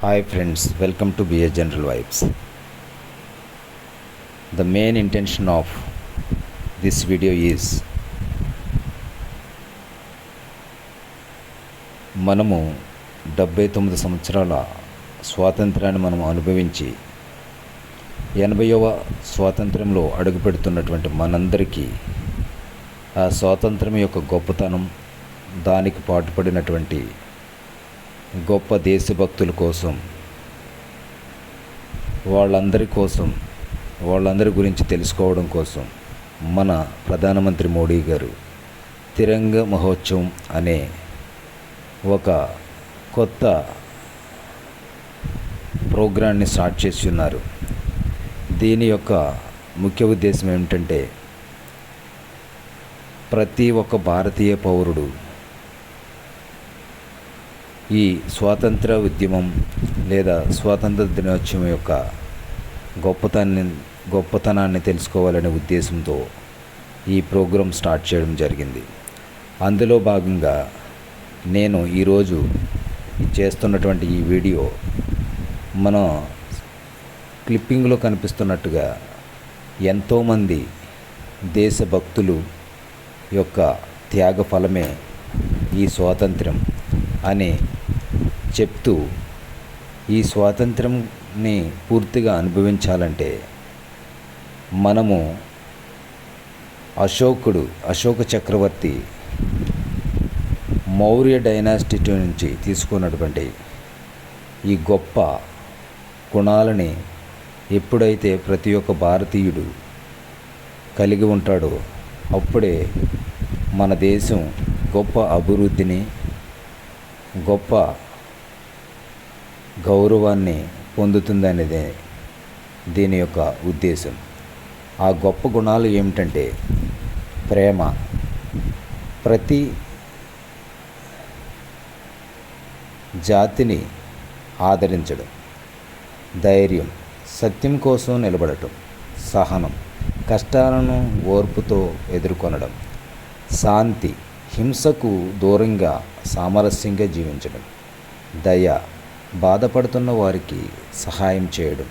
Hi friends, welcome to BA General Vibes. The main intention of this video is మనము 79 సంవత్సరాల స్వాతంత్రాన్ని మనం అనుభవించి 80వ స్వాతంత్రంలో అడుగుపెడుతున్నటువంటి మనందరికీ ఆ స్వాతంత్రం యొక్క గొప్పతనం, దానికి పాటుపడినటువంటి గొప్ప దేశభక్తుల కోసం, వాళ్ళందరి గురించి తెలుసుకోవడం కోసం మన ప్రధానమంత్రి మోడీ గారు తిరంగ మహోత్సవం అనే ఒక కొత్త ప్రోగ్రాన్ని స్టార్ట్ చేసి ఉన్నారు. దీని యొక్క ముఖ్య ఉద్దేశం ఏమిటంటే, ప్రతి ఒక్క భారతీయ పౌరుడు ఈ స్వాతంత్ర ఉద్యమం లేదా స్వాతంత్ర దినోత్సవం యొక్క గొప్పతనాన్ని తెలుసుకోవాలనే ఉద్దేశంతో ఈ ప్రోగ్రాం స్టార్ట్ చేయడం జరిగింది. అందులో భాగంగా నేను ఈరోజు చేస్తున్నటువంటి ఈ వీడియో మన క్లిప్పింగ్లో కనిపిస్తున్నట్టుగా ఎంతోమంది దేశభక్తులు యొక్క త్యాగ ఫలమే ఈ స్వాతంత్రం అని చెప్తూ, ఈ స్వాతంత్రంని పూర్తిగా అనుభవించాలంటే మనము అశోక చక్రవర్తి మౌర్య డైనాసిటీ నుంచి తీసుకున్నటువంటి ఈ గొప్ప గుణాలని ఎప్పుడైతే ప్రతి ఒక్క భారతీయుడు కలిగి ఉంటాడో అప్పుడే మన దేశం గొప్ప అభివృద్ధిని, గొప్ప గౌరవాన్ని పొందుతుందనేదే దీని యొక్క ఉద్దేశం. ఆ గొప్ప గుణాలు ఏమిటంటే ప్రేమ, ప్రతి జాతిని ఆదరించడం, ధైర్యం, సత్యం కోసం నిలబడటం, సహనం, కష్టాలను ఓర్పుతో ఎదుర్కొనడం, శాంతి, హింసకు దూరంగా సామరస్యంగా జీవించడం, దయ, బాధపడుతున్న వారికి సహాయం చేయడం,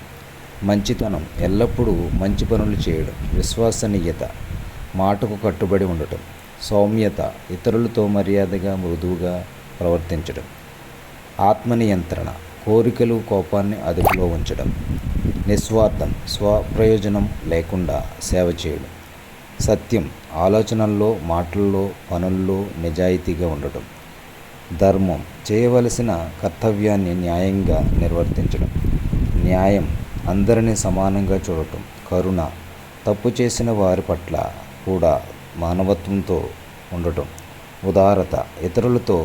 మంచితనం, ఎల్లప్పుడూ మంచి పనులు చేయడం, విశ్వసనీయత, మాటకు కట్టుబడి ఉండటం, సౌమ్యత, ఇతరులతో మర్యాదగా మృదువుగా ప్రవర్తించడం, ఆత్మనియంత్రణ, కోరికలు కోపాన్ని అదుపులో ఉంచడం, నిస్వార్థం, స్వప్రయోజనం లేకుండా సేవ చేయడం, సత్యం, ఆలోచనల్లో, మాటల్లో, పనుల్లో నిజాయితీగా ఉండటం, ధర్మం, చేయవలసిన కర్తవ్యాన్ని న్యాయంగా నిర్వర్తించడం, న్యాయం, అందరినీ సమానంగా చూడటం, కరుణ, తప్పు చేసిన వారి పట్ల కూడా మానవత్వంతో ఉండటం, ఉదారత, ఇతరులతో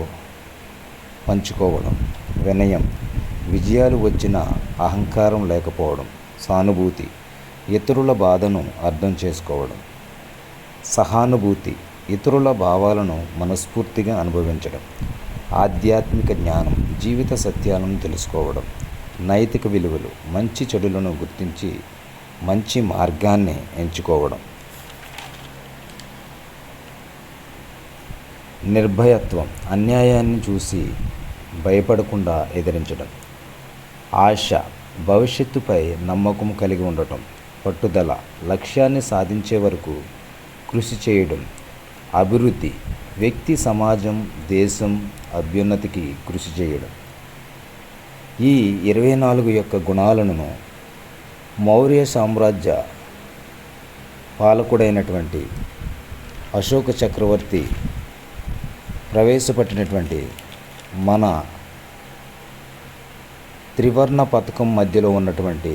పంచుకోవడం, వినయం, విజయాలు వచ్చిన అహంకారం లేకపోవడం, సానుభూతి, ఇతరుల బాధను అర్థం చేసుకోవడం, సహానుభూతి, ఇతరుల భావాలను మనస్ఫూర్తిగా అనుభవించడం, ఆధ్యాత్మిక జ్ఞానం, జీవిత సత్యాలను తెలుసుకోవడం, నైతిక విలువలు, మంచి చెడులను గుర్తించి మంచి మార్గాన్ని ఎంచుకోవడం, నిర్భయత్వం, అన్యాయాన్ని చూసి భయపడకుండా ఎదిరించడం, ఆశ, భవిష్యత్తుపై నమ్మకం కలిగి ఉండటం, పట్టుదల, లక్ష్యాన్ని సాధించే వరకు కృషి చేయడం, అభివృద్ధి, వ్యక్తి, సమాజం, దేశం అభ్యున్నతికి కృషి చేయడం. ఈ 24 యొక్క గుణాలను మౌర్య సామ్రాజ్య పాలకుడైనటువంటి అశోక చక్రవర్తి ప్రవేశపెట్టినటువంటి మన త్రివర్ణ పథకం మధ్యలో ఉన్నటువంటి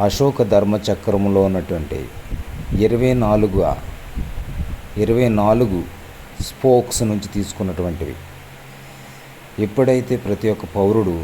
అశోక ధర్మచక్రంలో ఉన్నటువంటి 24 స్పోక్స్ నుంచి తీసుకున్నటువంటివి. ఎప్పుడైతే ప్రతి ఒక్క పౌరుడు